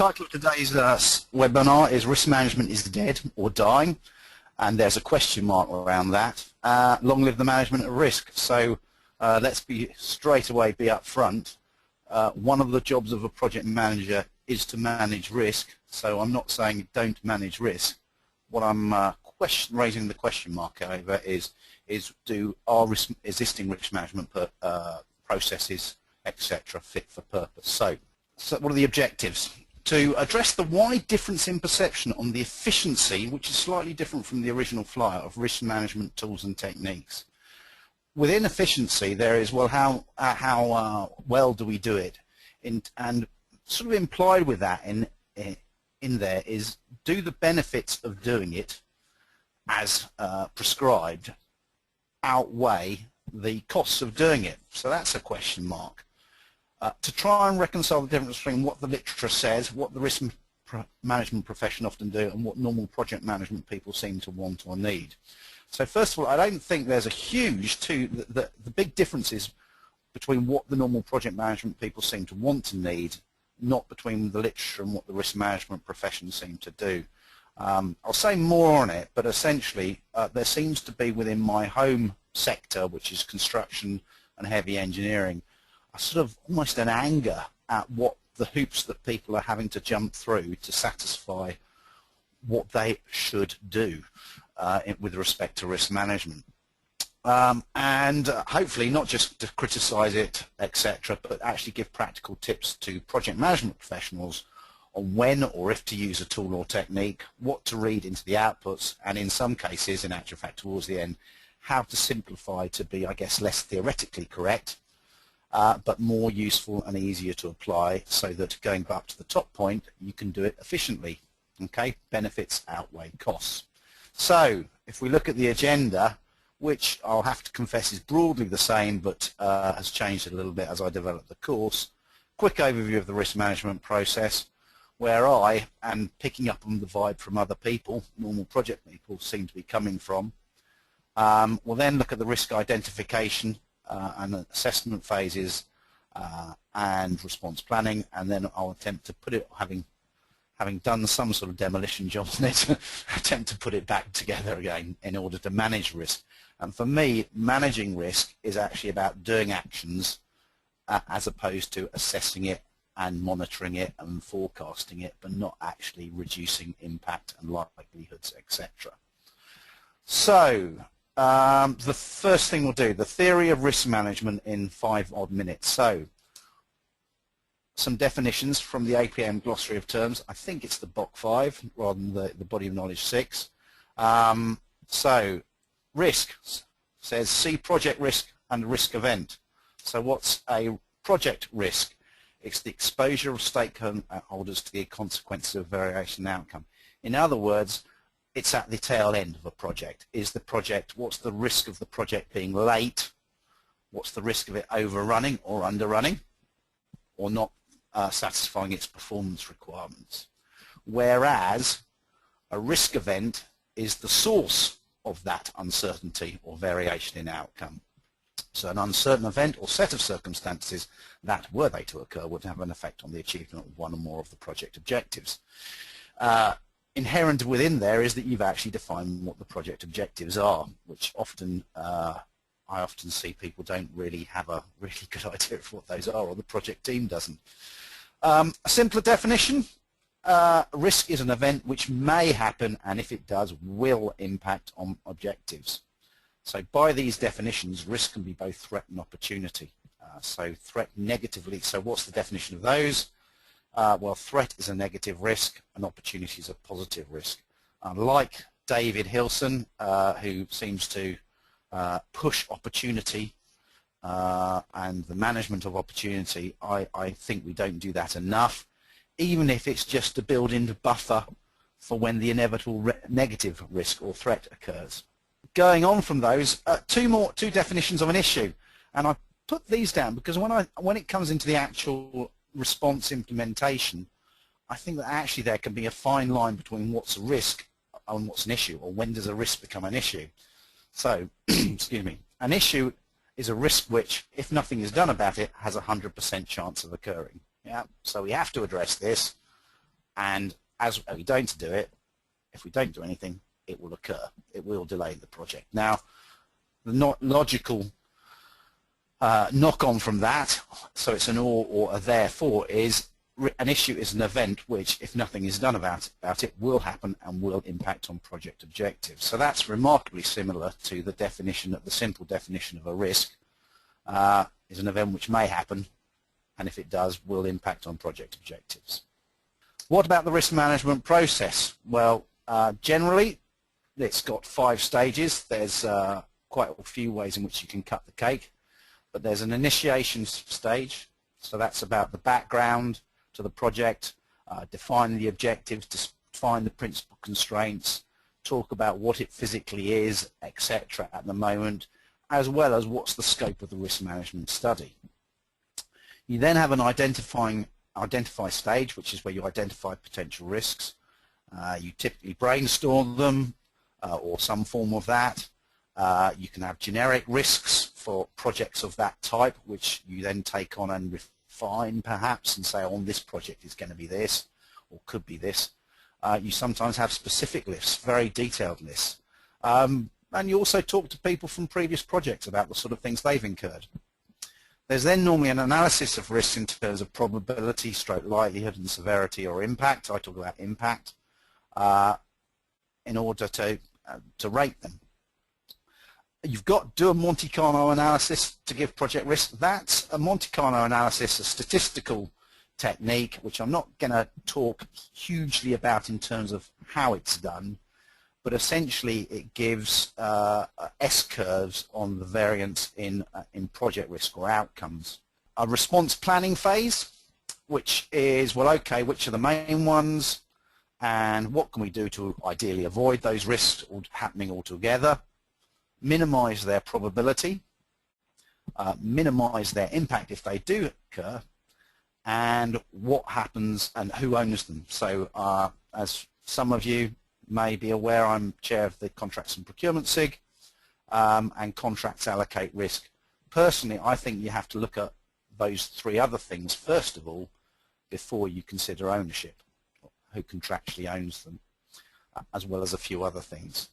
title of today's webinar is Risk Management is Dead or Dying, and there's a question mark around that. Long live the management of risk. So let's be straight away be up front. One of the jobs of a project manager is to manage risk, so I'm not saying don't manage risk. What I'm raising the question mark over is do our existing risk management processes, etc., fit for purpose? So what are the objectives? To address the wide difference in perception on the efficiency, which is slightly different from the original flyer, of risk management tools and techniques. Within efficiency, there is, well, how well do we do it? And sort of implied with that in there is, do the benefits of doing it as prescribed outweigh the costs of doing it? So that's a question mark. To try and reconcile the difference between what the literature says, what the risk management profession often do, and what normal project management people seem to want or need. So first of all, I don't think there's a huge the big differences between what the normal project management people seem to want and need, not between the literature and what the risk management profession seem to do. I'll say more on it, but essentially there seems to be within my home sector, which is construction and heavy engineering, a sort of almost an anger at what the hoops that people are having to jump through to satisfy what they should do with respect to risk management. And hopefully not just to criticize it, etc., but actually give practical tips to project management professionals on when or if to use a tool or technique, what to read into the outputs, and in some cases, in actual fact, towards the end, how to simplify to be, I guess, less theoretically correct, but more useful and easier to apply, so that going back to the top point, you can do it efficiently. Okay, benefits outweigh costs. So if we look at the agenda, which I'll have to confess is broadly the same, but has changed a little bit as I develop the course. Quick overview of the risk management process, where I, and picking up on the vibe from other people, normal project people seem to be coming from. We'll then look at the risk identification and assessment phases and response planning, and then I'll attempt to put it, having done some sort of demolition job on it, attempt to put it back together again in order to manage risk. And for me, managing risk is actually about doing actions as opposed to assessing it and monitoring it and forecasting it, but not actually reducing impact and likelihoods, etc. So the first thing we'll do, the theory of risk management in 5 odd minutes. So some definitions from the APM glossary of terms. I think it's the BOK 5 rather than the body of knowledge 6. So risk says see project risk and risk event. So what's a project risk? It's the exposure of stakeholders to the consequences of variation in outcome. In other words, it's at the tail end of a project. Is the project, what's the risk of the project being late? What's the risk of it overrunning or underrunning, or not satisfying its performance requirements? Whereas a risk event is the source of that uncertainty or variation in outcome. So an uncertain event or set of circumstances that, were they to occur, would have an effect on the achievement of one or more of the project objectives. Inherent within there is that you've actually defined what the project objectives are, which often I often see people don't really have a really good idea of what those are, or the project team doesn't. A simpler definition, risk is an event which may happen, and if it does, will impact on objectives. So by these definitions, risk can be both threat and opportunity. So threat negatively, so what's the definition of those? Well, threat is a negative risk, and opportunity is a positive risk. Like David Hilson, who seems to push opportunity and the management of opportunity, I think we don't do that enough, even if it's just to build in a buffer for when the inevitable negative risk or threat occurs. Going on from those, two definitions of an issue, and I put these down because when it comes into the actual response implementation, I think that actually there can be a fine line between what's a risk and what's an issue, or when does a risk become an issue. So, excuse me, an issue is a risk which, if nothing is done about it, has a 100% chance of occurring. Yeah, so we have to address this. and as we don't do it, if we don't do anything, it will occur. It will delay the project. Now, the not logical knock-on from that, so it's an or a therefore, is an issue is an event which, if nothing is done about it, will happen and will impact on project objectives. So that's remarkably similar to the definition, the simple definition of a risk is an event which may happen, and if it does, will impact on project objectives. What about the risk management process? Well, generally, it's got 5 stages. There's quite a few ways in which you can cut the cake, but there's an initiation stage, so that's about the background to the project, define the objectives, define the principal constraints, talk about what it physically is, etc. at the moment, as well as what's the scope of the risk management study. You then have an identify stage, which is where you identify potential risks. You typically brainstorm them or some form of that. You can have generic risks for projects of that type, which you then take on and refine perhaps and say, on this project it's going to be this or could be this. You sometimes have specific lists, very detailed lists. And you also talk to people from previous projects about the sort of things they've incurred. There's then normally an analysis of risks in terms of probability, stroke likelihood and severity or impact. I talk about impact in order to rate them. You've got to do a Monte Carlo analysis to give project risk. That's a Monte Carlo analysis, a statistical technique, which I'm not going to talk hugely about in terms of how it's done, but essentially it gives S-curves on the variance in project risk or outcomes. A response planning phase, which is, well, okay, which are the main ones, and what can we do to ideally avoid those risks happening altogether, minimize their probability, minimize their impact if they do occur, and what happens and who owns them. So as some of you may be aware, I'm chair of the Contracts and Procurement SIG, and contracts allocate risk. Personally, I think you have to look at those 3 other things first of all before you consider ownership, who contractually owns them, as well as a few other things.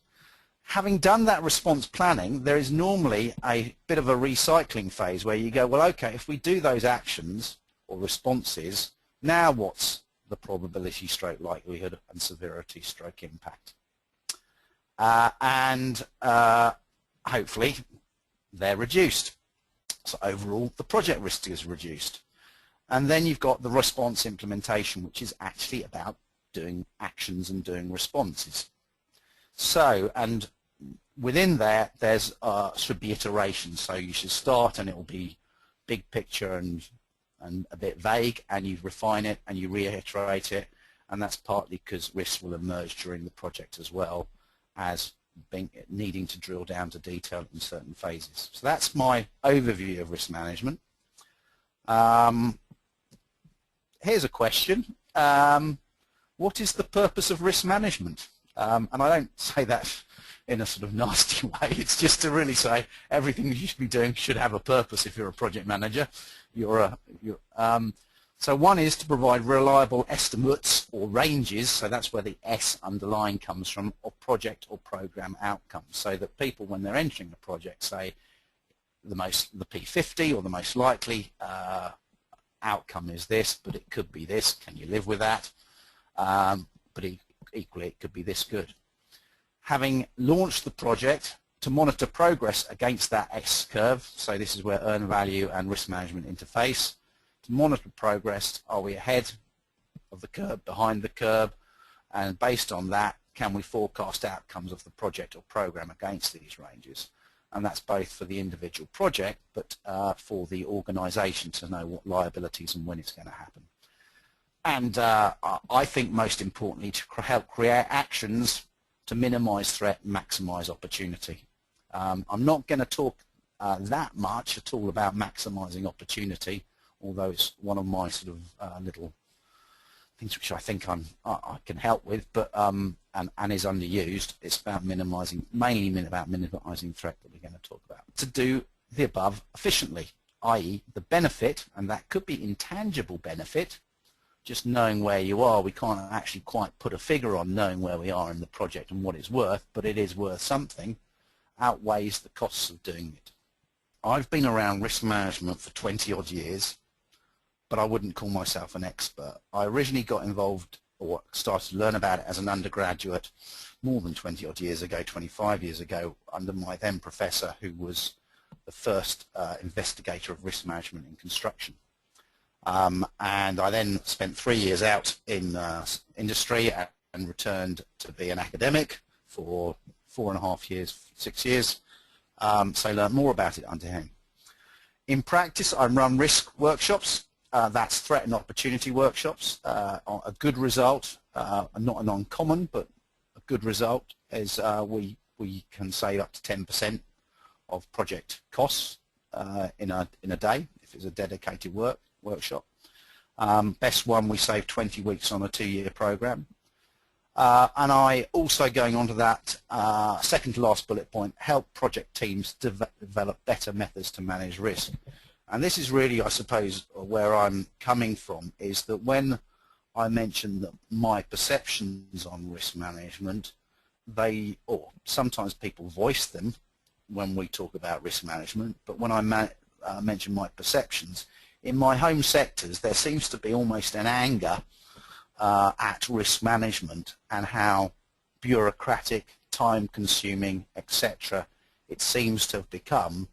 Having done that response planning, there is normally a bit of a recycling phase where you go, well, okay, if we do those actions or responses, now what's the probability stroke likelihood and severity stroke impact? Hopefully they're reduced. So overall the project risk is reduced. And then you've got the response implementation, which is actually about doing actions and doing responses. So, and within there's should be iterations. So you should start and it will be big picture and a bit vague, and you refine it and you reiterate it, and that's partly because risks will emerge during the project as well as needing to drill down to detail in certain phases. So that's my overview of risk management. Here's a question. What is the purpose of risk management? And I don't say that in a sort of nasty way. It's just to really say everything you should be doing should have a purpose if you're a project manager. So one is to provide reliable estimates or ranges, so that's where the S underlying comes from, of project or program outcomes, so that people, when they're entering the project, say the P50 or the most likely outcome is this, but it could be this. Can you live with that? But equally, it could be this good. Having launched the project, to monitor progress against that S-curve, so this is where earn value and risk management interface. To monitor progress, are we ahead of the curve, behind the curve, and based on that, can we forecast outcomes of the project or program against these ranges? And that's both for the individual project, but for the organization to know what liabilities and when it's going to happen. And I think most importantly, to help create actions to minimize threat and maximize opportunity. I'm not going to talk that much at all about maximizing opportunity, although it's one of my sort of little things which I think I can help with, but and is underused. It's about minimizing, mainly about minimizing threat that we're going to talk about. To do the above efficiently, i.e. the benefit, and that could be intangible benefit, just knowing where you are. We can't actually quite put a figure on knowing where we are in the project and what it's worth, but it is worth something, outweighs the costs of doing it. I've been around risk management for 20 odd years, but I wouldn't call myself an expert. I originally got involved or started to learn about it as an undergraduate more than 20 odd years ago, 25 years ago, under my then professor, who was the first investigator of risk management in construction. And I then spent 3 years out in industry and returned to be an academic for 4.5 years, 6 years, so I learned more about it under him. In practice, I run risk workshops. That's threat and opportunity workshops. A good result, not an uncommon, but a good result is we can save up to 10% of project costs in a day if it's a dedicated workshop. Best one, we save 20 weeks on a 2-year program. And I also, going on to that, second to last bullet point, help project teams develop better methods to manage risk. And this is really, I suppose, where I'm coming from, is that when I mention that my perceptions on risk management, or sometimes people voice them when we talk about risk management, but when I mention my perceptions, in my home sectors there seems to be almost an anger at risk management and how bureaucratic, time-consuming, etc. it seems to have become,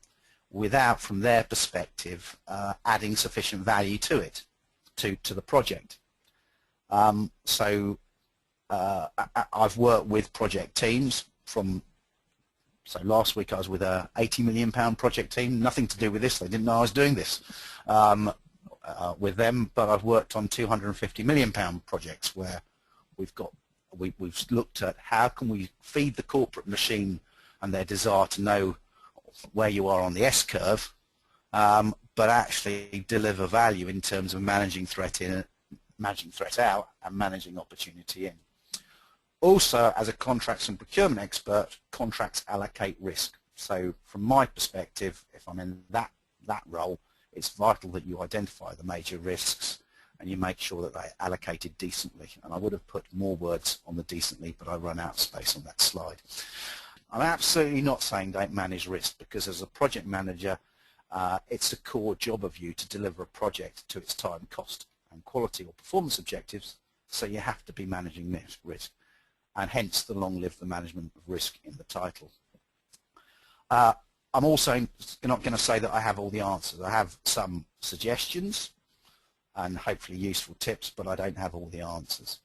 without, from their perspective, adding sufficient value to it, to the project. So I've worked with project teams so last week I was with a £80 million project team, nothing to do with this, they didn't know I was doing this with them, but I've worked on £250 million projects where we've looked at how can we feed the corporate machine and their desire to know where you are on the S-curve, but actually deliver value in terms of managing threat out and managing opportunity in. Also, as a contracts and procurement expert, contracts allocate risk. So from my perspective, if I'm in that role, it's vital that you identify the major risks and you make sure that they're allocated decently. And I would have put more words on the decently, but I run out of space on that slide. I'm absolutely not saying don't manage risk, because as a project manager, it's a core job of you to deliver a project to its time, cost and quality or performance objectives, so you have to be managing this risk, and hence the long live the management of risk in the title. I'm also not going to say that I have all the answers. I have some suggestions and hopefully useful tips, but I don't have all the answers.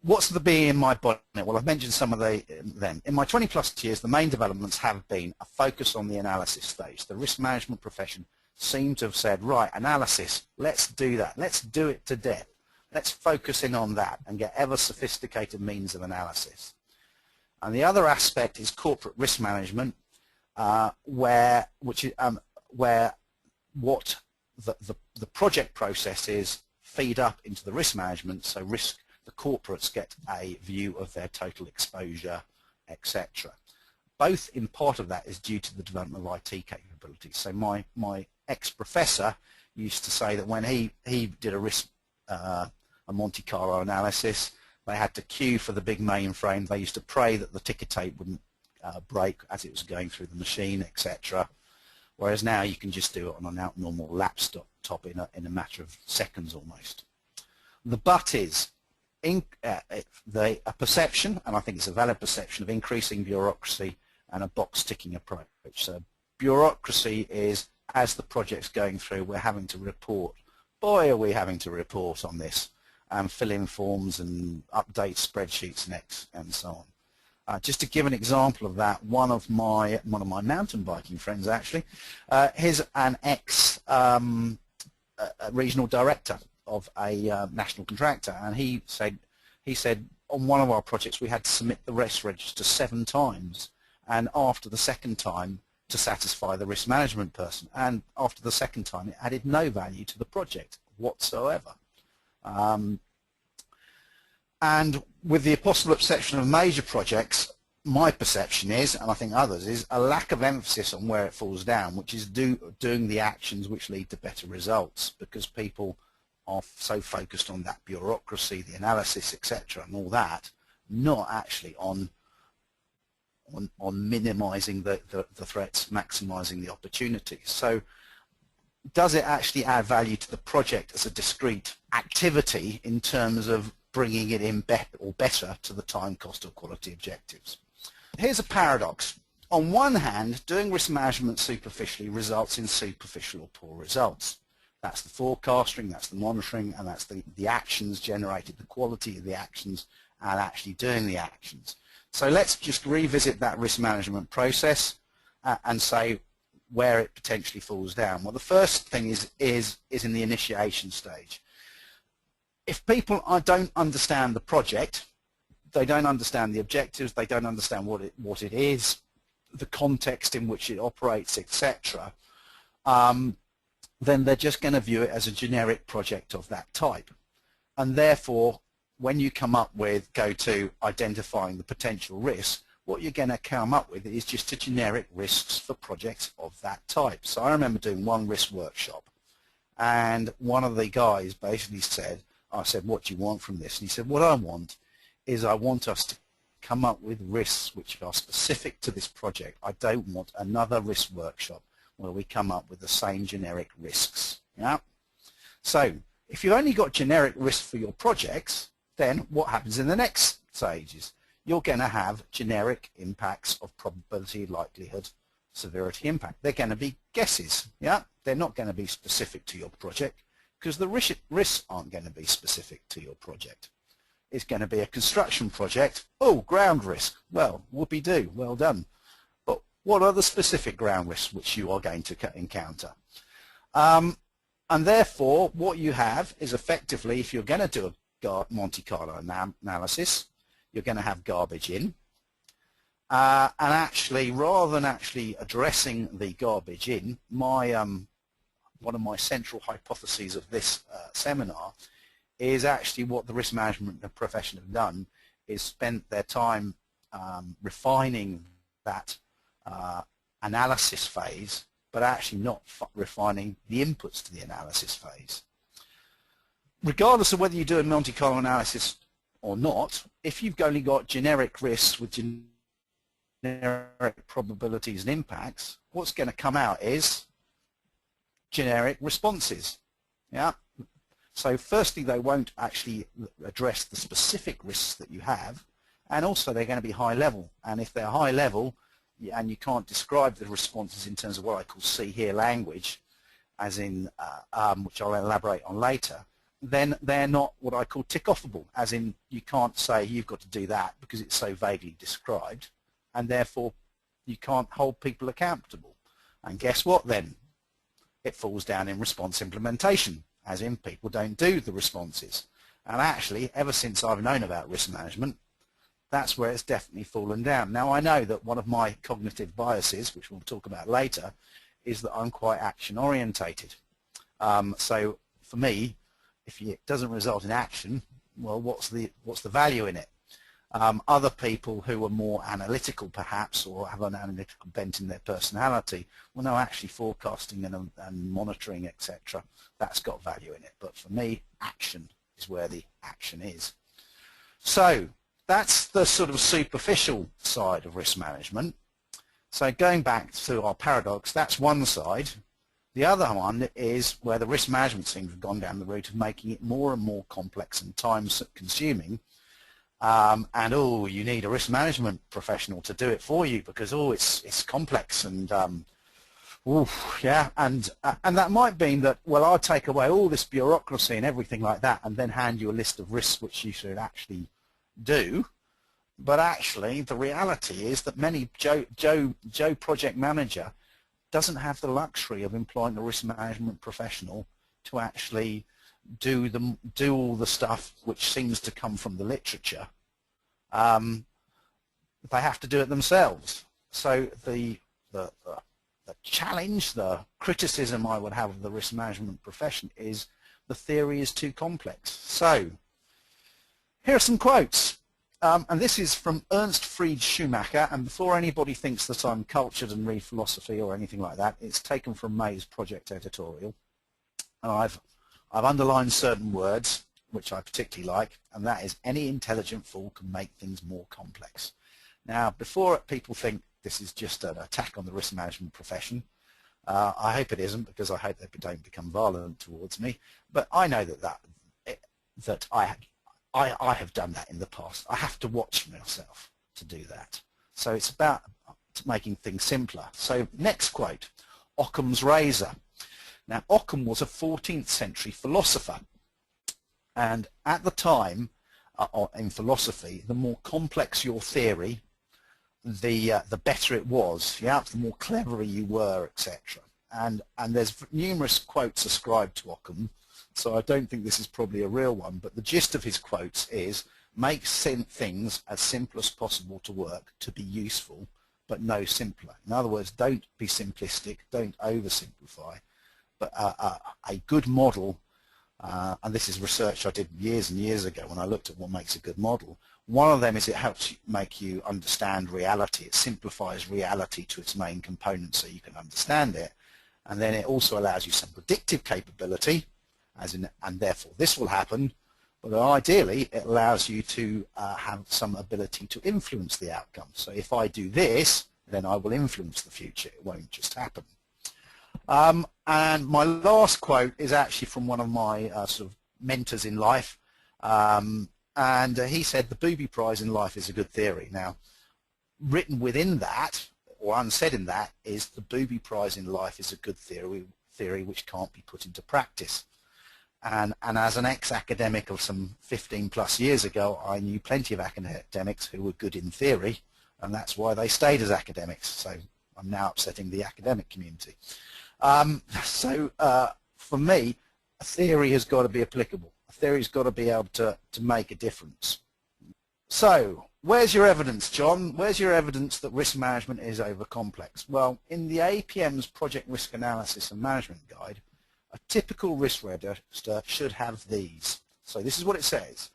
What's the bee in my bonnet? Well, I've mentioned some of them. In my 20+ years, the main developments have been a focus on the analysis stage. The risk management profession seemed to have said, right, analysis, let's do that. Let's do it to death. Let's focus in on that and get ever sophisticated means of analysis. And the other aspect is corporate risk management, where what the project processes feed up into the risk management, so the corporates get a view of their total exposure, etc. Both in part of that is due to the development of IT capabilities. So my ex-professor used to say that when he did a Monte Carlo analysis, they had to queue for the big mainframe. They used to pray that the ticker tape wouldn't break as it was going through the machine, etc. Whereas now you can just do it on a normal laptop in a matter of seconds almost. The but is a perception, and I think it's a valid perception, of increasing bureaucracy and a box-ticking approach. So bureaucracy is, as the project's going through, we're having to report. Boy, are we having to report on this and fill in forms and update spreadsheets and so on. Just to give an example of that, one of my mountain biking friends actually, he's an ex regional director of a national contractor, and he said on one of our projects we had to submit the risk register 7 times, and after the second time to satisfy the risk management person, and after the second time it added no value to the project whatsoever. And with the possible exception of major projects, my perception is, and I think others, is a lack of emphasis on where it falls down, which is doing the actions which lead to better results, because people are so focused on that bureaucracy, the analysis, etc., and all that, not actually on minimizing the threats, maximizing the opportunities. So does it actually add value to the project as a discrete activity in terms of bringing it in better to the time, cost or quality objectives? Here's a paradox. On one hand, doing risk management superficially results in superficial or poor results. That's the forecasting, that's the monitoring, and that's the actions generated, the quality of the actions and actually doing the actions. So let's just revisit that risk management process and say where it potentially falls down. Well, the first thing is in the initiation stage. If people don't understand the project, they don't understand the objectives, they don't understand what it is, the context in which it operates, etc., then they're just going to view it as a generic project of that type. And therefore, when you come up with, go to identifying the potential risks, what you're going to come up with is just a generic risks for projects of that type. So I remember doing one risk workshop, and one of the guys basically said, I said, what do you want from this? And he said, what I want is I want us to come up with risks which are specific to this project. I don't want another risk workshop where we come up with the same generic risks. Yeah? So if you've only got generic risks for your projects, then what happens in the next stages? You're going to have generic impacts of probability, likelihood, severity, impact. They're going to be guesses. Yeah? They're not going to be specific to your project because the risks aren't going to be specific to your project. It's going to be a construction project. Oh, ground risk. Well, whoopee-doo, well done. But what are the specific ground risks which you are going to encounter? And therefore, what you have is effectively, if you're going to do a Monte Carlo analysis, you're going to have garbage in. And actually, rather than actually addressing the garbage in, one of my central hypotheses of this seminar is actually what the risk management profession have done is spent their time refining that analysis phase, but actually not refining the inputs to the analysis phase. Regardless of whether you do a Monte Carlo analysis or not, if you've only got generic risks with generic probabilities and impacts, what's going to come out is generic responses. Yeah. So firstly, they won't actually address the specific risks that you have, and also they're going to be high level. And if they're high level, and you can't describe the responses in terms of what I call see here language, as in which I'll elaborate on later, then they're not what I call tick-offable, as in you can't say you've got to do that because it's so vaguely described, and therefore you can't hold people accountable. And guess what then? It falls down in response implementation, as in people don't do the responses. And actually, ever since I've known about risk management, that's where it's definitely fallen down. Now, I know that one of my cognitive biases, which we'll talk about later, is that I'm quite action-orientated. So for me, if it doesn't result in action, well, what's the value in it? Other people who are more analytical perhaps, or have an analytical bent in their personality, well, no, actually forecasting and monitoring, etc., that's got value in it. But for me, action is where the action is. So that's the sort of superficial side of risk management. So going back to our paradox, that's one side. The other one is where the risk management teams have gone down the route of making it more and more complex and time-consuming. And oh, you need a risk management professional to do it for you because oh, it's complex and yeah, and that might mean that, well, I'll take away all this bureaucracy and everything like that, and then hand you a list of risks which you should actually do. But actually, the reality is that many Joe project manager doesn't have the luxury of employing a risk management professional to actually do all the stuff which seems to come from the literature. They have to do it themselves. So the challenge, the criticism I would have of the risk management profession is the theory is too complex. So here are some quotes. And this is from Ernst Fried Schumacher, and before anybody thinks that I'm cultured and read philosophy or anything like that, it's taken from May's project editorial. And I've I've underlined certain words which I particularly like, and that is any intelligent fool can make things more complex. Now, before people think this is just an attack on the risk management profession, I hope it isn't, because I hope they don't become violent towards me. But I know that I have done that in the past. I have to watch myself to do that. So it's about making things simpler. So next quote, Occam's razor. Now, Occam was a 14th century philosopher, and at the time in philosophy, the more complex your theory, the better it was. Yeah, the more clever you were, etc. And there's numerous quotes ascribed to Occam, so I don't think this is probably a real one, but the gist of his quotes is make things as simple as possible to work, to be useful, but no simpler. In other words, don't be simplistic, don't oversimplify, but a good model, and this is research I did years and years ago when I looked at what makes a good model. One of them is it helps make you understand reality. It simplifies reality to its main components so you can understand it. And then it also allows you some predictive capability, and therefore this will happen, but ideally it allows you to have some ability to influence the outcome. So if I do this, then I will influence the future. It won't just happen. And my last quote is actually from one of my sort of mentors in life. And he said the booby prize in life is a good theory. Now, written within that, or unsaid in that, is the booby prize in life is a good theory which can't be put into practice. And as an ex-academic of some 15 plus years ago, I knew plenty of academics who were good in theory, and that's why they stayed as academics. So I'm now upsetting the academic community. For me, a theory has got to be applicable. A theory's got to be able to make a difference. So, where's your evidence, John? Where's your evidence that risk management is over-complex? Well, in the APM's Project Risk Analysis and Management Guide, a typical risk register should have these. So this is what it says.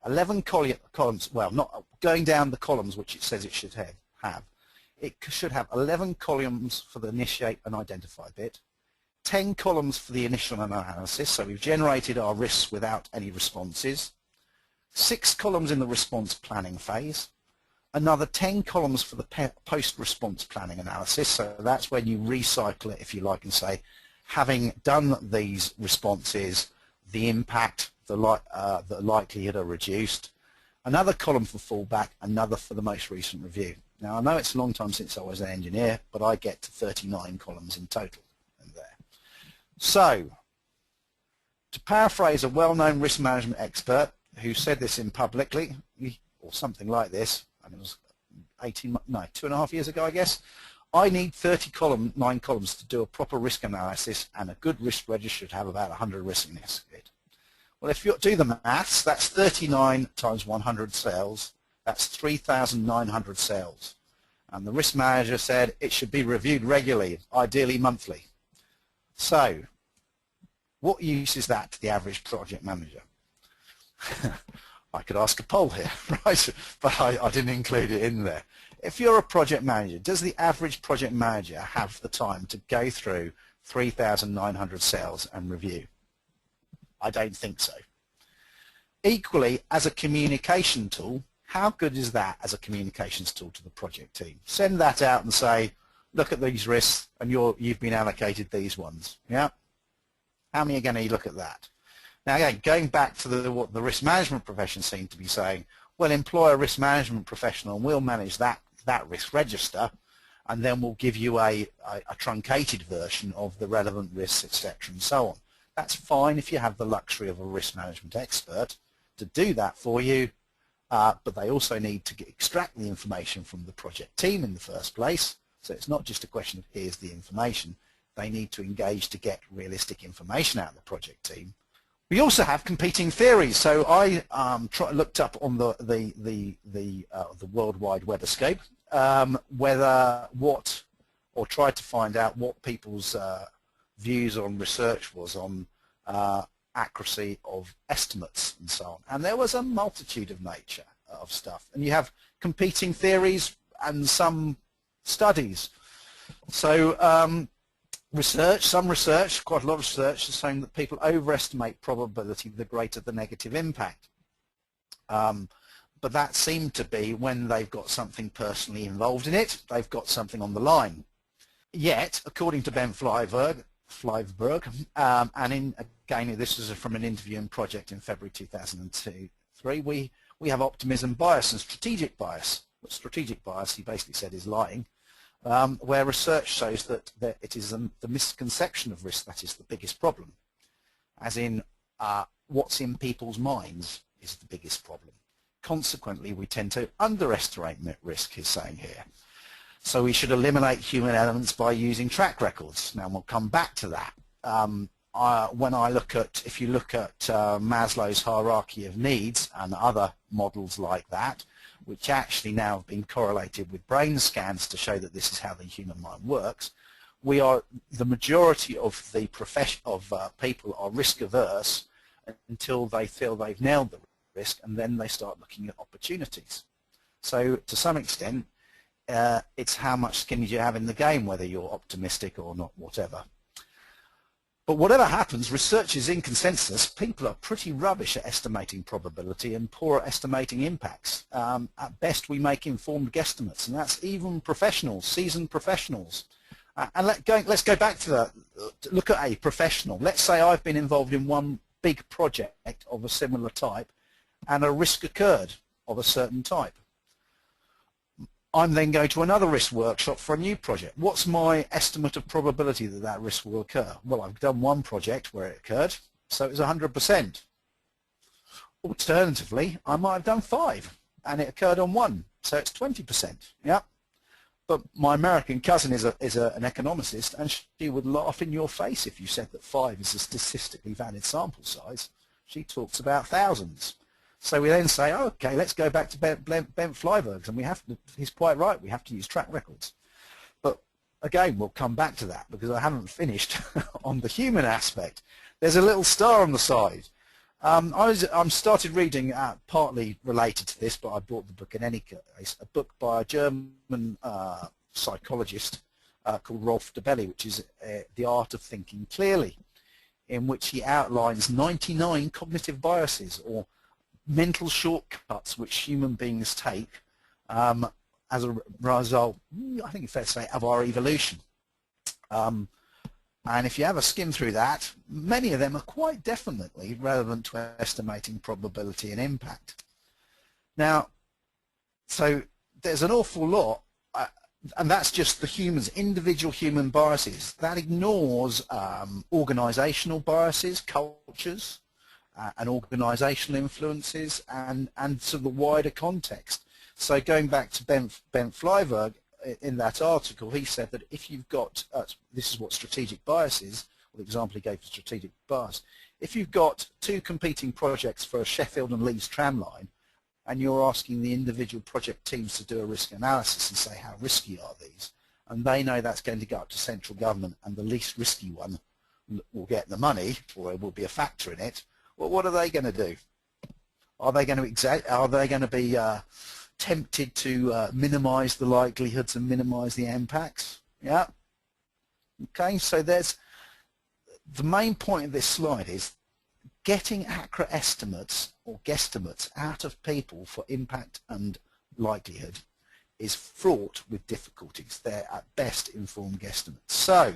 11 columns, well, not going down the columns which it says it should have. It should have 11 columns for the initiate and identify bit, 10 columns for the initial analysis, so we've generated our risks without any responses, 6 columns in the response planning phase, another 10 columns for the post-response planning analysis, so that's when you recycle it, if you like, and say, having done these responses, the impact, the likelihood are reduced, another column for fallback, another for the most recent review. Now, I know it's a long time since I was an engineer, but I get to 39 columns in total in there. So, to paraphrase a well-known risk management expert who said this in publicly, or something like this, and it was 2.5 years ago, I guess, I need 39 columns to do a proper risk analysis, and a good risk register should have about 100 risks in it. Well, if you do the maths, that's 39 times 100 cells. That's 3,900 cells. And the risk manager said it should be reviewed regularly, ideally monthly. So, what use is that to the average project manager? I could ask a poll here, right? But I didn't include it in there. If you're a project manager, does the average project manager have the time to go through 3,900 cells and review? I don't think so. Equally, as a communication tool, how good is that as a communications tool to the project team? Send that out and say, look at these risks, and you've been allocated these ones. Yeah? How many are going to look at that? Now again, going back to what the risk management profession seemed to be saying, well, employ a risk management professional and we'll manage that risk register, and then we'll give you a truncated version of the relevant risks, etc., and so on. That's fine if you have the luxury of a risk management expert to do that for you, but they also need to extract the information from the project team in the first place. So it's not just a question of here's the information. They need to engage to get realistic information out of the project team. We also have competing theories. So I looked up on the World Wide Web escape tried to find out what people's views on research was on accuracy of estimates and so on. And there was a multitude of nature of stuff. And you have competing theories and some studies. So Some research, quite a lot of research, is saying that people overestimate probability the greater the negative impact. But that seemed to be when they've got something personally involved in it, they've got something on the line. Yet, according to Ben Flyberg, again, this is from an interview and project in February 2003, we have optimism bias and strategic bias. What strategic bias, he basically said, is lying, where research shows that it is the misconception of risk that is the biggest problem, as in what's in people's minds is the biggest problem. Consequently, we tend to underestimate risk, he's saying here. So we should eliminate human elements by using track records. Now we'll come back to that. If you look at Maslow's hierarchy of needs and other models like that, which actually now have been correlated with brain scans to show that this is how the human mind works, the majority of the people are risk averse until they feel they've nailed the risk, and then they start looking at opportunities. So to some extent, it's how much skin you have in the game, whether you're optimistic or not, whatever. But whatever happens, research is in consensus. People are pretty rubbish at estimating probability and poor at estimating impacts. At best, we make informed guesstimates, and that's even professionals, seasoned professionals. And let's go back to look at a professional. Let's say I've been involved in one big project of a similar type, and a risk occurred of a certain type. I'm then going to another risk workshop for a new project. What's my estimate of probability that that risk will occur? Well, I've done one project where it occurred, so it was 100%. Alternatively, I might have done 5, and it occurred on 1, so it's 20%. Yeah. But my American cousin is an economicist, and she would laugh in your face if you said that 5 is a statistically valid sample size. She talks about thousands. So we then say, oh, okay, let's go back to Bent Flyberg, and he's quite right, we have to use track records. But again, we'll come back to that because I haven't finished on the human aspect. There's a little star on the side. I started reading, partly related to this, but I bought the book in any case, a book by a German psychologist called Rolf Dobelli, which is The Art of Thinking Clearly, in which he outlines 99 cognitive biases, or mental shortcuts which human beings take as a result, I think it's fair to say, of our evolution. And if you have a skim through that, many of them are quite definitely relevant to estimating probability and impact. Now, so there's an awful lot, and that's just the individual human biases. That ignores organizational biases, cultures, and organizational influences, and to the wider context. So going back to Ben Flyberg, in that article, he said that if you've got, this is what strategic bias is, or the example he gave for strategic bias, if you've got 2 competing projects for a Sheffield and Leeds tram line, and you're asking the individual project teams to do a risk analysis and say how risky are these, and they know that's going to go up to central government and the least risky one will get the money, or it will be a factor in it, well, what are they going to do? Are they going to be tempted to minimize the likelihoods and minimize the impacts? Yeah. Okay, so there's the main point of this slide is getting accurate estimates or guesstimates out of people for impact and likelihood is fraught with difficulties. They're at best informed guesstimates. So,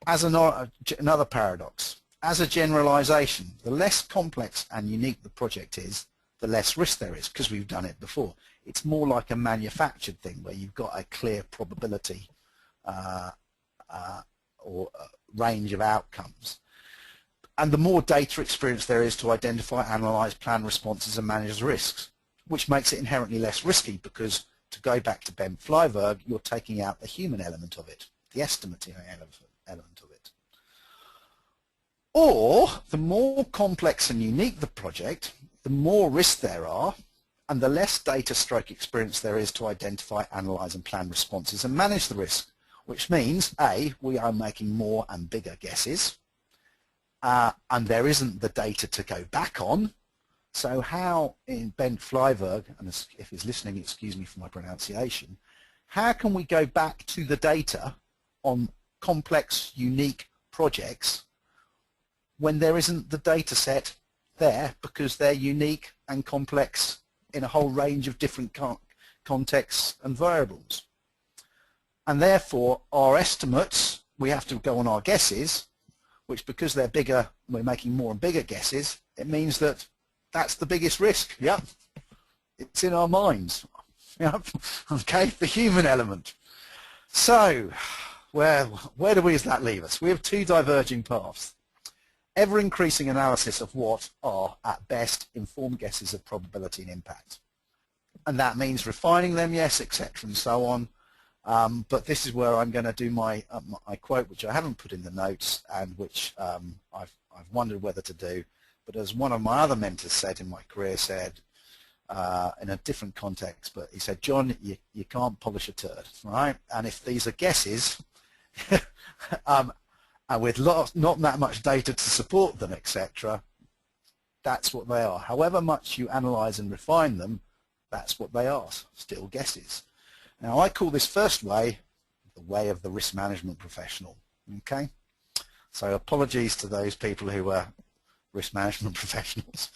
as another paradox, as a generalization, the less complex and unique the project is, the less risk there is, because we've done it before. It's more like a manufactured thing where you've got a clear probability or range of outcomes. And the more data experience there is to identify, analyze, plan responses and manage risks, which makes it inherently less risky because, to go back to Ben Flyberg, you're taking out the human element of it, the estimating element of it. Or, the more complex and unique the project, the more risks there are, and the less data stroke experience there is to identify, analyze and plan responses and manage the risk, which means, A, we are making more and bigger guesses, and there isn't the data to go back on. So how, in Ben Flyberg, and if he's listening, excuse me for my pronunciation, how can we go back to the data on complex, unique projects when there isn't the data set there because they're unique and complex in a whole range of different contexts and variables. And therefore our estimates, we have to go on our guesses, which because they're bigger, we're making more and bigger guesses. It means that that's the biggest risk. Yep, it's in our minds. Yep. Okay, the human element. So where does that leave us? We have two diverging paths. Ever-increasing analysis of what are, at best, informed guesses of probability and impact. And that means refining them, yes, etc., and so on. But this is where I'm going to do my quote, which I haven't put in the notes, and which I've wondered whether to do. But as one of my other mentors said in my career, said in a different context, but he said, John, you can't polish a turd, right? And if these are guesses, and with not that much data to support them, etc., that's what they are. However much you analyze and refine them, that's what they are, still guesses. Now I call this first way the way of the risk management professional. Okay, so apologies to those people who are risk management professionals,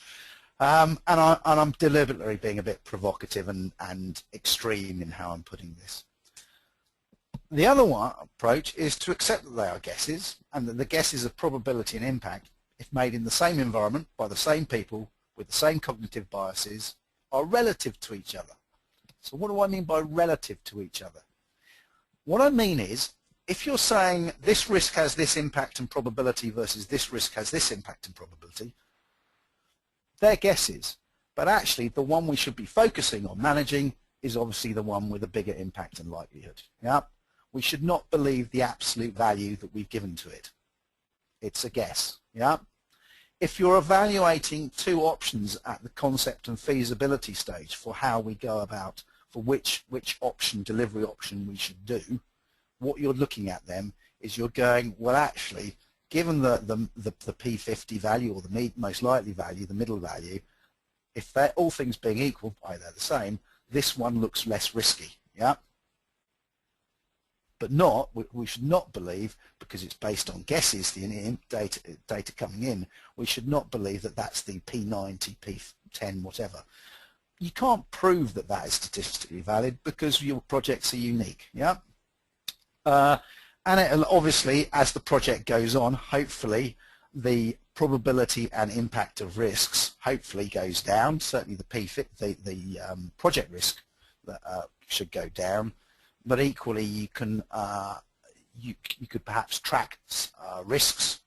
and I'm deliberately being a bit provocative and extreme in how I'm putting this. The other approach is to accept that they are guesses, and that the guesses of probability and impact, if made in the same environment by the same people with the same cognitive biases, are relative to each other. So what do I mean by relative to each other? What I mean is, if you're saying this risk has this impact and probability versus this risk has this impact and probability, they're guesses. But actually the one we should be focusing on managing is obviously the one with a bigger impact and likelihood. Yeah? We should not believe the absolute value that we've given to it. It's a guess. Yeah? If you're evaluating two options at the concept and feasibility stage for how we go about, for which option, delivery option we should do, what you're looking at then is you're going, well actually, given the P50 value or the most likely value, the middle value, if they're all things being equal, they're the same, this one looks less risky. Yeah? But we should not believe, because it's based on guesses, the data coming in, we should not believe that that's the P90, P10, whatever. You can't prove that that is statistically valid because your projects are unique. Yeah? And obviously, as the project goes on, hopefully the probability and impact of risks hopefully goes down. Certainly the project risk should go down. But equally, you can you could perhaps track risks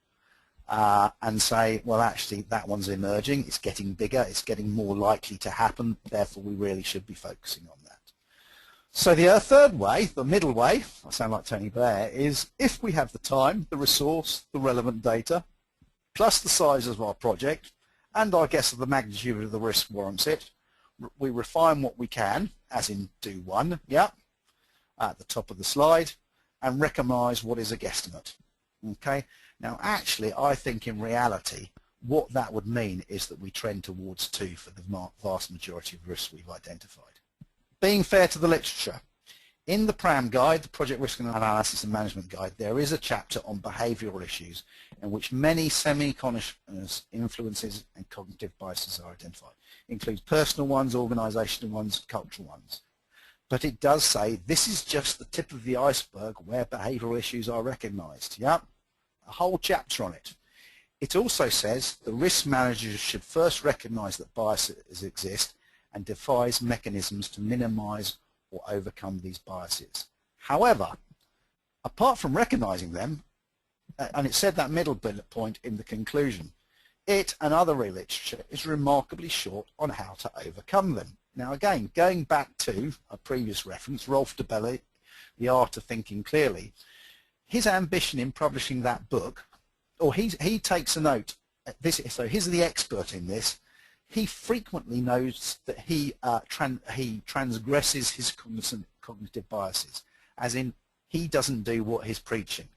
and say, well, actually, that one's emerging. It's getting bigger. It's getting more likely to happen. Therefore, we really should be focusing on that. So the third way, the middle way, I sound like Tony Blair, is if we have the time, the resource, the relevant data, plus the size of our project, and our guess of the magnitude of the risk warrants it, we refine what we can, as in do one. Yeah. At the top of the slide, and recognize what is a guesstimate. Okay. Now actually I think in reality what that would mean is that we trend towards 2 for the vast majority of risks we've identified. Being fair to the literature, in the PRAM guide, the Project Risk Analysis and Management Guide, there is a chapter on behavioral issues in which many semi-conscious influences and cognitive biases are identified. It includes personal ones, organizational ones, cultural ones. But it does say this is just the tip of the iceberg where behavioral issues are recognized. Yep, a whole chapter on it. It also says the risk managers should first recognize that biases exist and devise mechanisms to minimize or overcome these biases. However, apart from recognizing them, and it said that middle bullet point in the conclusion, it and other literature is remarkably short on how to overcome them. Now again, going back to a previous reference, Rolf DeBelli, The Art of Thinking Clearly, his ambition in publishing that book, or he takes a note, so he's the expert in this, he frequently notes that he transgresses his cognitive biases, as in he doesn't do what he's preaching.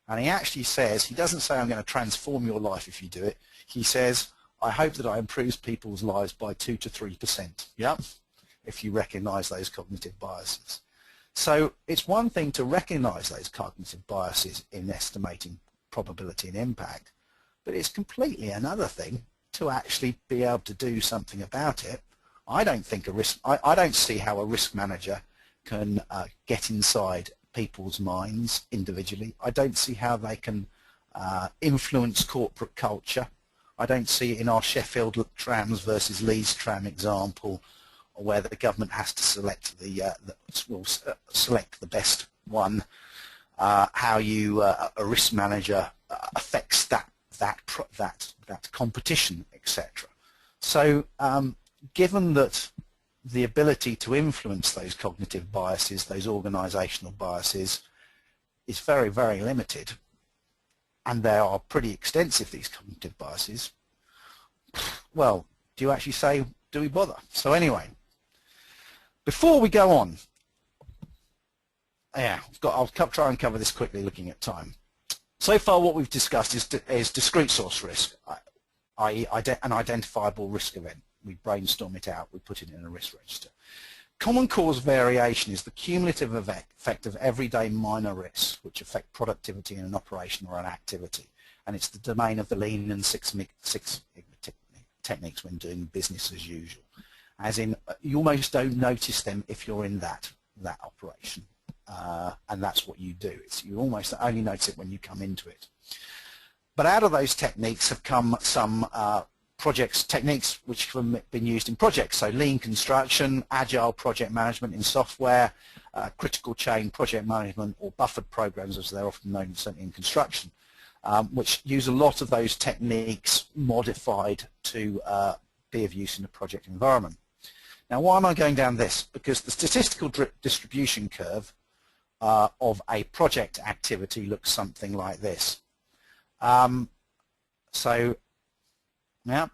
And he actually says, he doesn't say I'm going to transform your life if you do it, he says, I hope that I improve people's lives by 2 to 3%, yeah, if you recognize those cognitive biases. So it's one thing to recognize those cognitive biases in estimating probability and impact, but it's completely another thing to actually be able to do something about it. I don't see how a risk manager can get inside people's minds individually. I don't see how they can influence corporate culture. I don't see it in our Sheffield trams versus Leeds tram example, where the government has to select select the best one. How a risk manager affects that competition, etc. So given that the ability to influence those cognitive biases, those organisational biases, is very, very limited, and they are pretty extensive, these cognitive biases, well, do you actually say, do we bother? So anyway, before we go on, I'll try and cover this quickly looking at time. So far what we've discussed is discrete source risk, i.e. an identifiable risk event. We brainstorm it out, we put it in a risk register. Common cause variation is the cumulative effect of everyday minor risks which affect productivity in an operation or an activity, and it's the domain of the Lean and Six Sigma techniques when doing business as usual. As in, you almost don't notice them if you're in that operation, and that's what you do. You almost only notice it when you come into it. But out of those techniques have come some techniques which have been used in projects, so lean construction, agile project management in software, critical chain project management, or buffered programs as they're often known, certainly in construction, which use a lot of those techniques modified to be of use in a project environment. Now, why am I going down this? Because the statistical distribution curve of a project activity looks something like this. Yeah,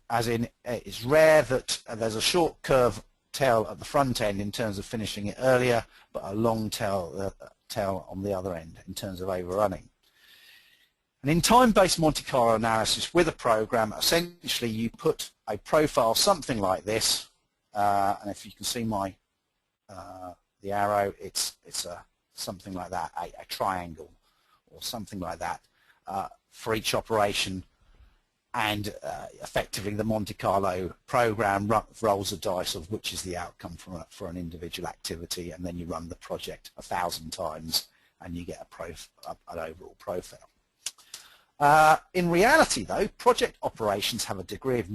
as in, it's rare that there's a short curve tail at the front end in terms of finishing it earlier, but a long tail on the other end in terms of overrunning. And in time-based Monte Carlo analysis with a program, essentially you put a profile something like this, and if you can see the arrow, it's something like that, a triangle or something like that for each operation. And effectively the Monte Carlo program rolls a dice of which is the outcome for an individual activity, and then you run the project 1,000 times and you get an overall profile. In reality though, project operations have a degree of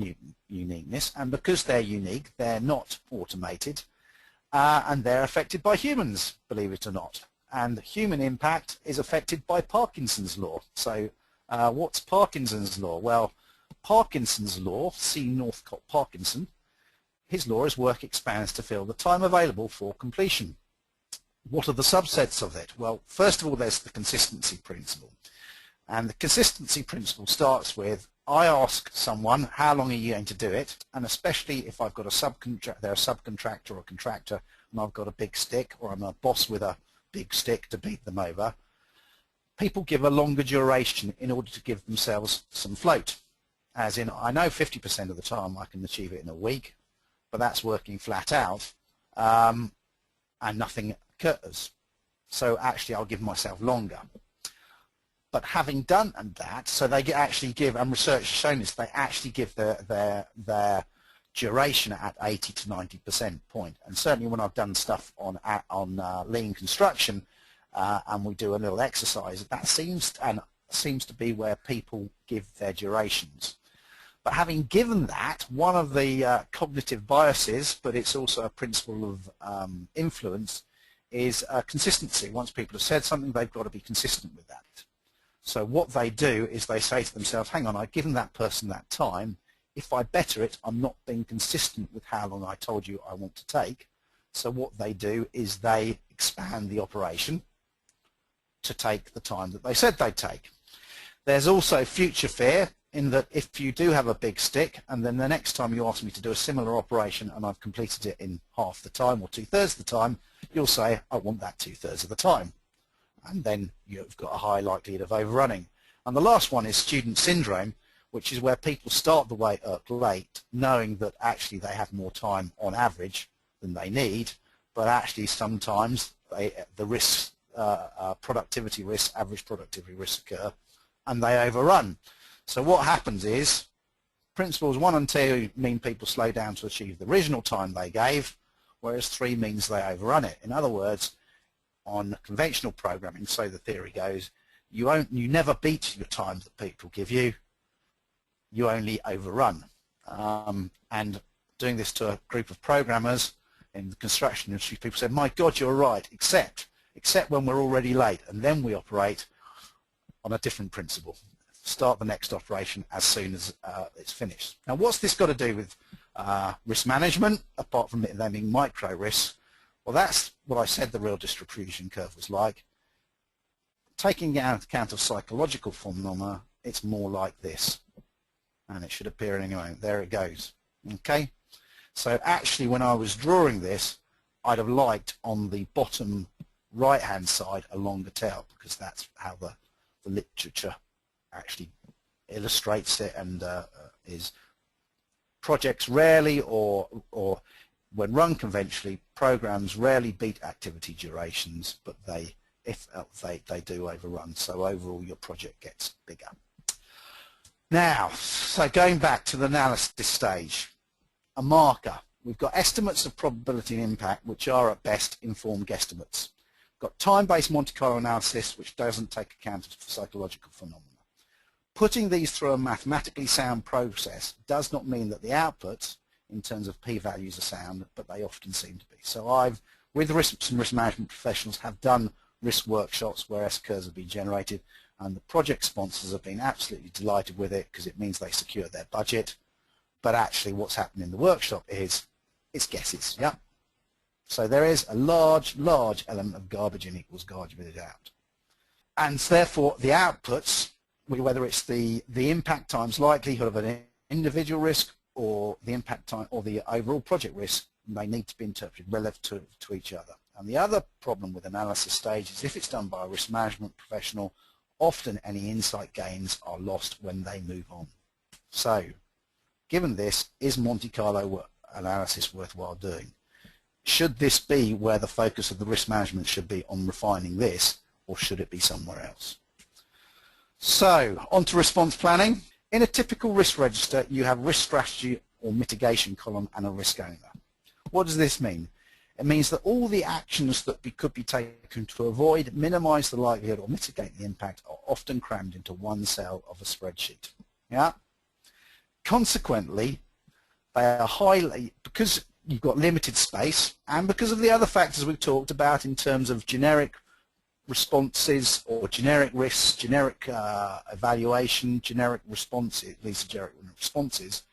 uniqueness, and because they're unique, they're not automated, and they're affected by humans, believe it or not. And human impact is affected by Parkinson's law. So what's Parkinson's law? Well, Parkinson's law, C. Northcott Parkinson, his law is work expands to fill the time available for completion. What are the subsets of it? Well, first of all, there's the consistency principle. And the consistency principle starts with, I ask someone, how long are you going to do it? And especially if I've got they're a subcontractor or a contractor, and I've got a big stick, or I'm a boss with a big stick to beat them over, people give a longer duration in order to give themselves some float. As in, I know 50% of the time I can achieve it in a week, but that's working flat out, and nothing occurs. So actually I'll give myself longer. But having done that, so they actually give, and research has shown this, they actually give their duration at 80 to 90% point. And certainly when I've done stuff on lean construction, and we do a little exercise, that seems to be where people give their durations. But having given that, one of the cognitive biases, but it's also a principle of influence, is consistency. Once people have said something, they've got to be consistent with that. So what they do is they say to themselves, hang on, I've given that person that time. If I better it, I'm not being consistent with how long I told you I want to take. So what they do is they expand the operation to take the time that they said they'd take. There's also future fear, in that if you do have a big stick and then the next time you ask me to do a similar operation and I've completed it in half the time or 2/3 of the time, you'll say, I want that 2/3 of the time. And then you've got a high likelihood of overrunning. And the last one is student syndrome, which is where people start the work late knowing that actually they have more time on average than they need, but actually sometimes the risks, productivity risks, average productivity risks occur, and they overrun. So what happens is principles 1 and 2 mean people slow down to achieve the original time they gave, whereas 3 means they overrun it. In other words, on conventional programming, so the theory goes, you never beat your time that people give you, you only overrun. And doing this to a group of programmers in the construction industry, people said, my God, you're right, except when we're already late, and then we operate on a different principle. Start the next operation as soon as it's finished. Now, what's this got to do with risk management, apart from it them being micro risks? Well, that's what I said the real distribution curve was like. Taking account of psychological phenomena, it's more like this. And it should appear in any moment. There it goes. Okay? So actually, when I was drawing this, I'd have liked on the bottom right-hand side a longer tail, because that's how the literature actually illustrates it, and is projects rarely, or when run conventionally, programs rarely beat activity durations, but they do overrun. So overall, your project gets bigger. Now, so going back to the analysis stage, a marker. We've got estimates of probability and impact, which are at best informed guesstimates. We've got time-based Monte Carlo analysis, which doesn't take account of psychological phenomena. Putting these through a mathematically sound process does not mean that the outputs, in terms of p-values, are sound, but they often seem to be. So I've, with some risk management professionals, have done risk workshops where S-curves have been generated, and the project sponsors have been absolutely delighted with it because it means they secure their budget. But actually what's happened in the workshop is it's guesses, yeah? So there is a large element of garbage in equals garbage out. And therefore the outputs, whether it's the impact times likelihood of an individual risk or the impact time or the overall project risk, they need to be interpreted relative to each other. And the other problem with analysis stage is if it's done by a risk management professional, often any insight gains are lost when they move on. So, given this, is Monte Carlo analysis worthwhile doing? Should this be where the focus of the risk management should be, on refining this, or should it be somewhere else? So, on to response planning. In a typical risk register, you have risk strategy or mitigation column and a risk owner. What does this mean? It means that all the actions that could be taken to avoid, minimize the likelihood or mitigate the impact are often crammed into one cell of a spreadsheet. Yeah? Consequently, they are highly, because you've got limited space and because of the other factors we've talked about in terms of generic responses or generic risks, generic evaluation, generic responses, these are generic responses,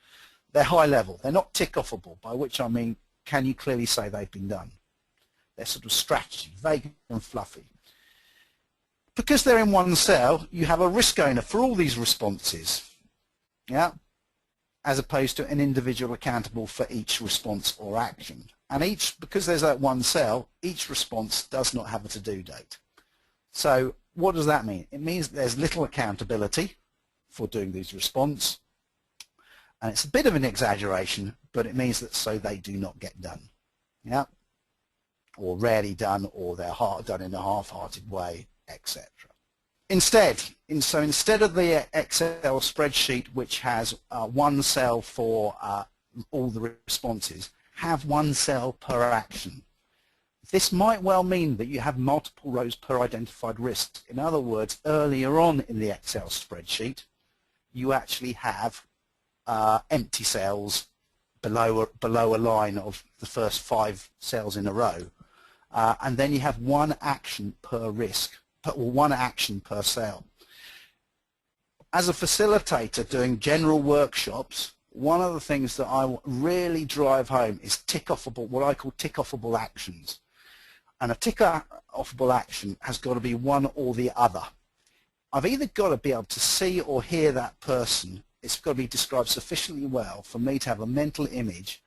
they're high level. They're not tick-offable, by which I mean, can you clearly say they've been done? They're sort of strategy, vague and fluffy. Because they're in one cell, you have a risk owner for all these responses, yeah, as opposed to an individual accountable for each response or action. And because there's that one cell, each response does not have a to-do date. So what does that mean? It means there's little accountability for doing these responses. And it's a bit of an exaggeration, but it means that so they do not get done, yeah, or rarely done, or they're done in a half-hearted way, etc. Instead of the Excel spreadsheet, which has one cell for all the responses, have one cell per action. This might well mean that you have multiple rows per identified risk. In other words, earlier on in the Excel spreadsheet, you actually have empty cells below a line of the first 5 cells in a row, and then you have one action per risk, or one action per cell. As a facilitator doing general workshops, one of the things that I really drive home is tick-offable, what I call tick-offable actions. And a tick-offable action has got to be one or the other. I've either got to be able to see or hear that person. It's got to be described sufficiently well for me to have a mental image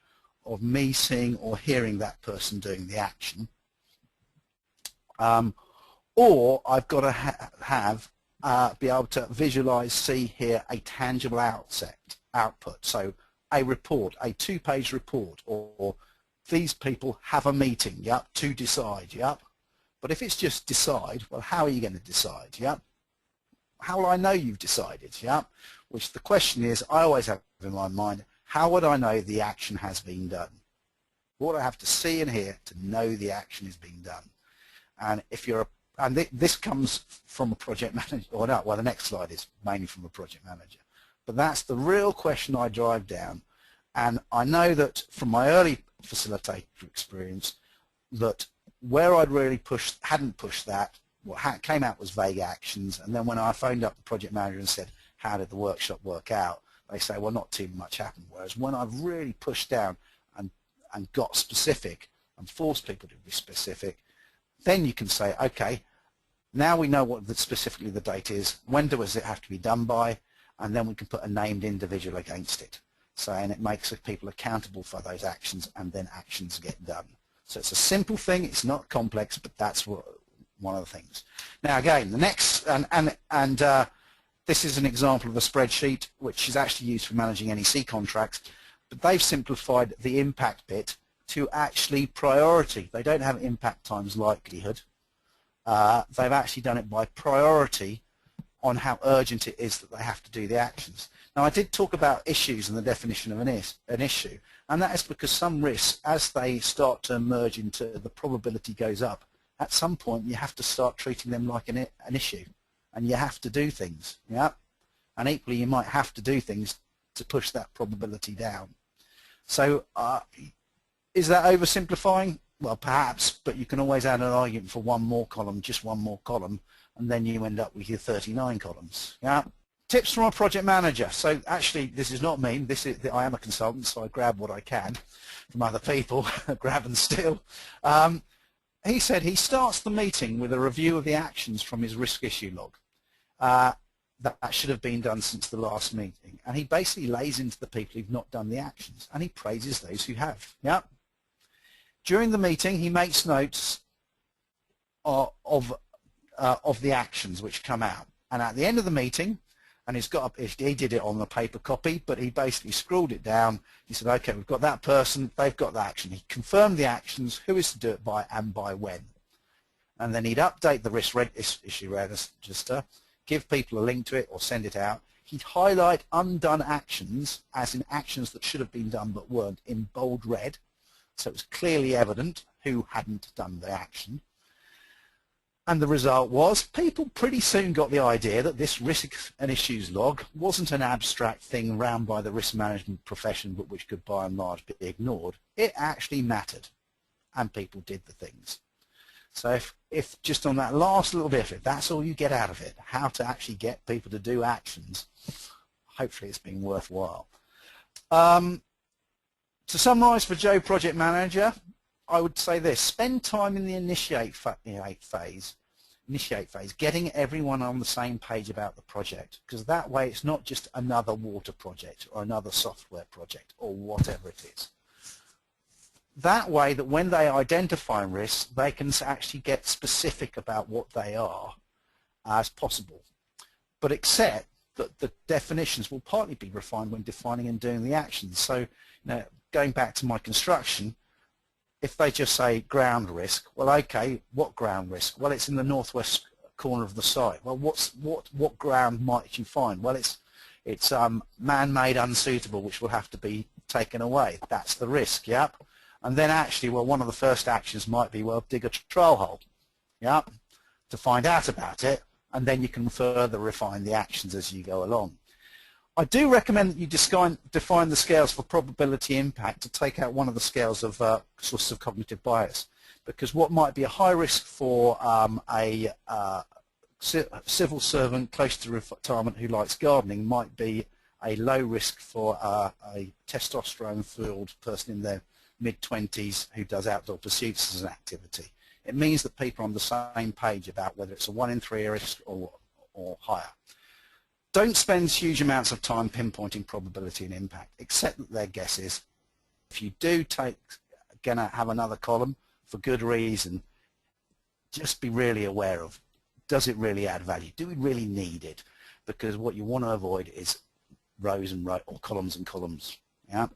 of me seeing or hearing that person doing the action. Or I've got to be able to visualize, see, hear a tangible output. So a report, a 2-page report, or these people have a meeting, yep, to decide, yep. But if it's just decide, well, how are you going to decide, yep? How will I know you've decided, yep? Which the question is, I always have in my mind, how would I know the action has been done? What do I have to see and hear to know the action is being done? And if you're this comes from a project manager, or no, well, the next slide is mainly from a project manager. But that's the real question I drive down. And I know that from my early facilitator experience, that where I'd really hadn't pushed that, what came out was vague actions. And then when I phoned up the project manager and said, how did the workshop work out? They say, well, not too much happened. Whereas when I've really pushed down and got specific and forced people to be specific, then you can say, okay, now we know what specifically the date is, when does it have to be done by, and then we can put a named individual against it. So, and it makes people accountable for those actions, and then actions get done. So it's a simple thing, it's not complex, but that's one of the things. Now again, the next, this is an example of a spreadsheet which is actually used for managing NEC contracts, but they've simplified the impact bit to actually priority. They don't have impact times likelihood. They've actually done it by priority on how urgent it is that they have to do the actions. Now, I did talk about issues and the definition of an issue, and that is because some risks, as they start to emerge into the probability goes up, at some point you have to start treating them like an issue, and you have to do things, yeah? And equally you might have to do things to push that probability down. So is that oversimplifying? Well, perhaps, but you can always add an argument for one more column, just one more column, and then you end up with your 39 columns. Yeah. Tips from a project manager. So actually, this is not me. I am a consultant, so I grab what I can from other people, grab and steal. He said he starts the meeting with a review of the actions from his risk issue log. That should have been done since the last meeting, and he basically lays into the people who've not done the actions, and he praises those who have. Yeah. During the meeting, he makes notes of the actions which come out, and at the end of the meeting, and he did it on the paper copy, but he basically scrolled it down. He said, okay, we've got that person, they've got the action. He confirmed the actions, who is to do it by, and by when. And then he'd update the risk issue register, give people a link to it or send it out. He'd highlight undone actions, as in actions that should have been done but weren't, in bold red, so it was clearly evident who hadn't done the action. And the result was people pretty soon got the idea that this risk and issues log wasn't an abstract thing ran by the risk management profession but which could by and large be ignored. It actually mattered, and people did the things. So if just on that last little bit, if that's all you get out of it, how to actually get people to do actions, hopefully it's been worthwhile. To summarise for Joe Project Manager, I would say this: spend time in the initiate phase, getting everyone on the same page about the project, because that way it's not just another water project or another software project or whatever it is. That way that when they identify risks, they can actually get specific about what they are as possible. But except that the definitions will partly be refined when defining and doing the actions. So, going back to my construction, if they just say ground risk, well, okay, what ground risk? Well, it's in the northwest corner of the site. Well, what ground might you find? Well, it's man-made unsuitable, which will have to be taken away. That's the risk, yep. And then actually, well, one of the first actions might be, well, dig a trail hole, yep, to find out about it, and then you can further refine the actions as you go along. I do recommend that you define the scales for probability impact to take out one of the scales of sources of cognitive bias, because what might be a high risk for a civil servant close to retirement who likes gardening might be a low risk for a testosterone-filled person in their mid-20s who does outdoor pursuits as an activity. It means that people are on the same page about whether it's a 1 in 3 risk or higher. Don't spend huge amounts of time pinpointing probability and impact, except that their guesses. If you do gonna have another column for good reason, just be really aware of, does it really add value? Do we really need it? Because what you want to avoid is rows and rows, or columns and columns. Yeah.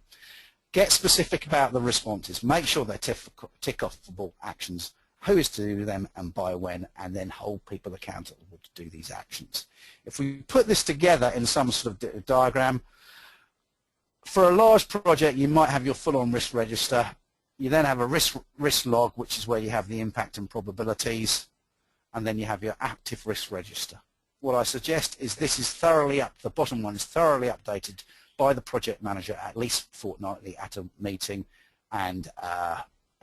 Get specific about the responses. Make sure they're tick-offable actions, who is to do them and by when, and then hold people accountable to do these actions. If we put this together in some sort of diagram, for a large project you might have your full-on risk register. You then have a risk log, which is where you have the impact and probabilities, and then you have your active risk register. What I suggest is this is the bottom one is thoroughly updated by the project manager at least fortnightly at a meeting and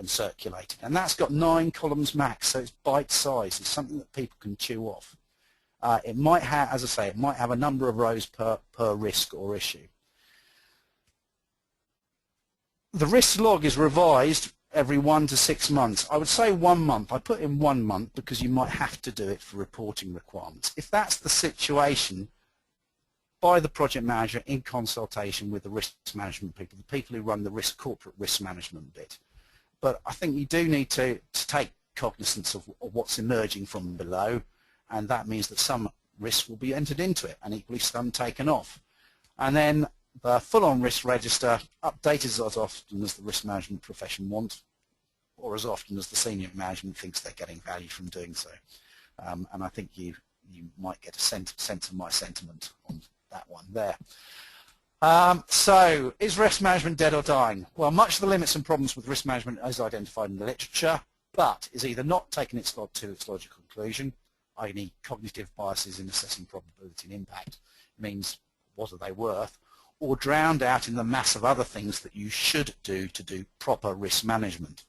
circulated. And that's got 9 columns max, so it's bite-sized. It's something that people can chew off. It might have, as I say, it might have a number of rows per risk or issue. The risk log is revised every 1 to 6 months. I would say 1 month. I put in 1 month because you might have to do it for reporting requirements. If that's the situation, by the project manager in consultation with the risk management people, the people who run the corporate risk management bit. But I think you do need to take cognizance of what's emerging from below, and that means that some risks will be entered into it and equally some taken off. And then the full-on risk register updated as often as the risk management profession wants, or as often as the senior management thinks they're getting value from doing so. And I think you might get a sense of my sentiment on that one there. So, is risk management dead or dying? Well, much of the limits and problems with risk management is identified in the literature, but is either not taken to its logical conclusion, i.e. cognitive biases in assessing probability and impact, means what are they worth, or drowned out in the mass of other things that you should do to do proper risk management.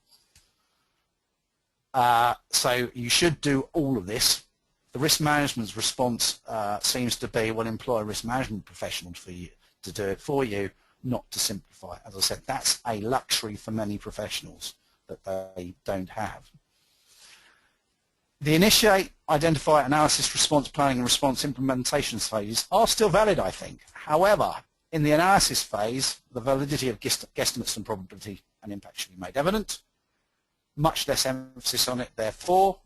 So you should do all of this. The risk management's response seems to be, well, employ a risk management professional for you to do it for you, not to simplify. As I said, that's a luxury for many professionals that they don't have. The initiate, identify, analysis, response planning and response implementation phases are still valid, I think. However, in the analysis phase, the validity of guesstimates and probability and impact should be made evident. Much less emphasis on it, therefore.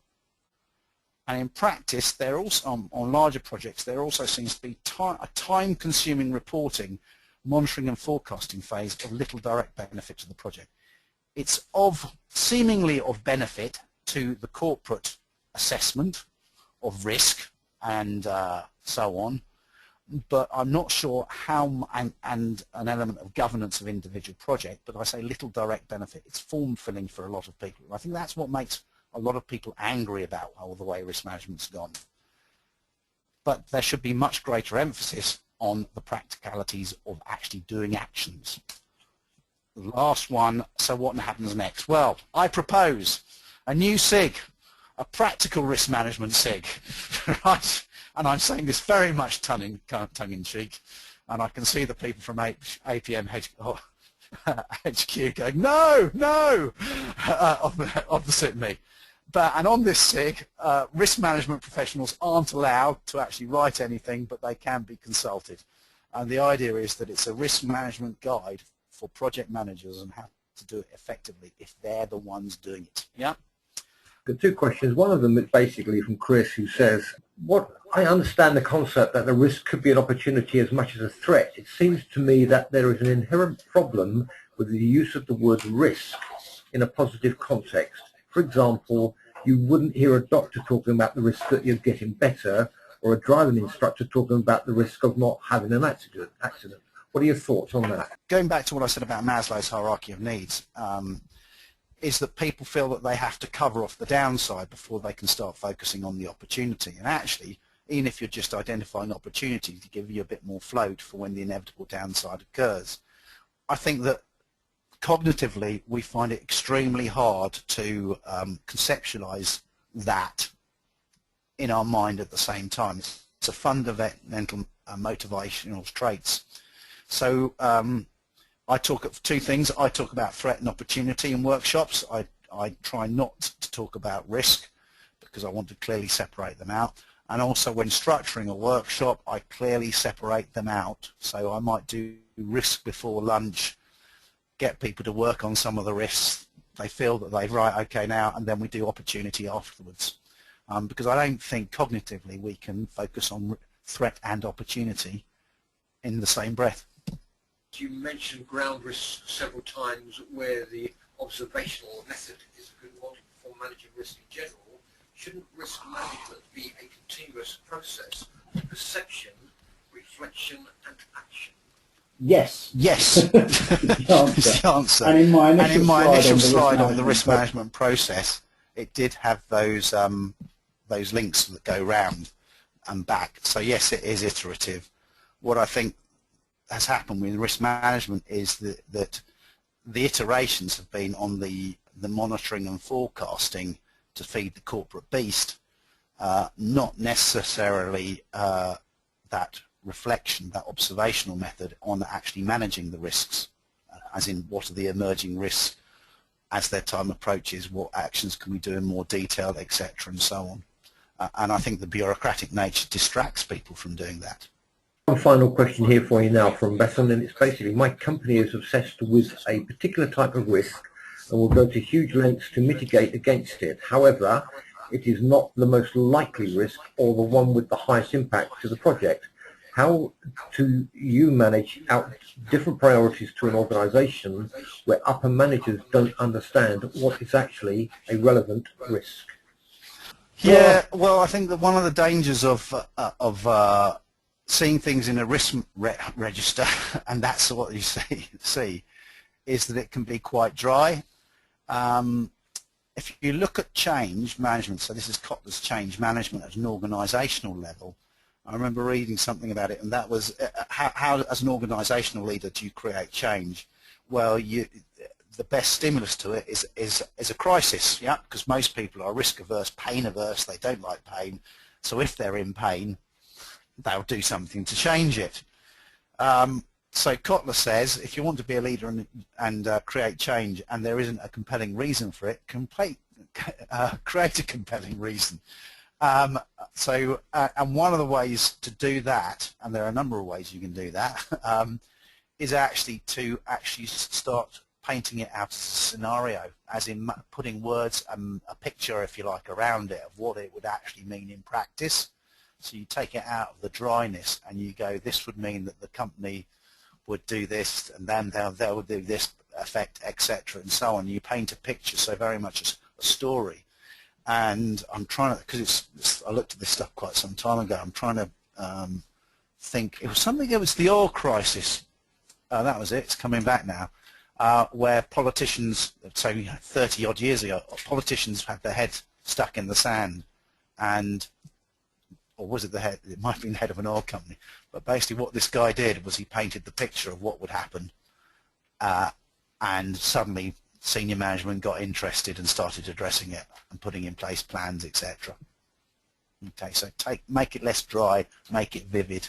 And in practice, there also, on larger projects, there also seems to be a time-consuming reporting, monitoring and forecasting phase of little direct benefit to the project. It's seemingly of benefit to the corporate assessment of risk and so on, but I'm not sure how, and an element of governance of individual project, but I say little direct benefit. It's form-filling for a lot of people. I think that's what makes a lot of people angry about all the way risk management's gone. But there should be much greater emphasis on the practicalities of actually doing actions. The last one, so what happens next? Well, I propose a new SIG, a practical risk management SIG, right? And I'm saying this very much tongue-in-cheek, and I can see the people from APM HQ going, no, no, opposite me. And on this SIG, risk management professionals aren't allowed to actually write anything, but they can be consulted. And the idea is that it's a risk management guide for project managers and how to do it effectively if they're the ones doing it. Yeah? Got 2 questions. One of them is basically from Chris, who says, I understand the concept that the risk could be an opportunity as much as a threat. It seems to me that there is an inherent problem with the use of the word risk in a positive context. For example, you wouldn't hear a doctor talking about the risk that you're getting better, or a driving instructor talking about the risk of not having an accident. What are your thoughts on that? Going back to what I said about Maslow's hierarchy of needs, is that people feel that they have to cover off the downside before they can start focusing on the opportunity. And actually, even if you're just identifying opportunity to give you a bit more float for when the inevitable downside occurs, I think that cognitively we find it extremely hard to conceptualize that in our mind at the same time. It's a fundamental motivational traits. So I talk of 2 things. I talk about threat and opportunity in workshops. I try not to talk about risk because I want to clearly separate them out. And also when structuring a workshop, I clearly separate them out. So I might do risk before lunch, get people to work on some of the risks. They feel that they've right, okay now, and then we do opportunity afterwards. Because I don't think cognitively we can focus on threat and opportunity in the same breath. You mentioned ground risk several times, where the observational method is a good one for managing risk in general. Shouldn't risk management be a continuous process of perception, reflection and action? Yes. Yes. Is the answer. And in my initial slide on the risk management process, it did have those links that go round and back. So yes, it is iterative. What I think has happened with risk management is that the iterations have been on the monitoring and forecasting to feed the corporate beast, not necessarily that reflection, that observational method on actually managing the risks, as in what are the emerging risks as their time approaches, what actions can we do in more detail, etc., and so on. And I think the bureaucratic nature distracts people from doing that. One final question here for you now from Besson, and it's basically, my company is obsessed with a particular type of risk and will go to huge lengths to mitigate against it. However, it is not the most likely risk or the one with the highest impact to the project. How do you manage out different priorities to an organization where upper managers don't understand what is actually a relevant risk? Yeah, well, I think that one of the dangers of seeing things in a risk register, and that's what you see, is that it can be quite dry. If you look at change management, so this is Kotler's change management at an organizational level, I remember reading something about it, and that was how as an organizational leader do you create change? Well, the best stimulus to it is a crisis, yeah, because most people are risk averse, pain averse, they don't like pain, so if they're in pain, they'll do something to change it. So Kotler says if you want to be a leader and create change and there isn't a compelling reason for it, create a compelling reason. And one of the ways to do that, and there are a number of ways you can do that, is actually to start painting it out as a scenario, as in putting words, a picture, if you like, around it of what it would actually mean in practice. So you take it out of the dryness and you go, this would mean that the company would do this, and then they would do this effect, etc., and so on. You paint a picture, so very much a story. And I'm trying to, because I looked at this stuff quite some time ago, I'm trying to think, it was the oil crisis, that was it, it's coming back now, where politicians, so 30 odd years ago, politicians had their head stuck in the sand, or was it the head, it might have been the head of an oil company, but basically what this guy did was he painted the picture of what would happen, and suddenly senior management got interested and started addressing it and putting in place plans, etc. Okay, so make it less dry, make it vivid.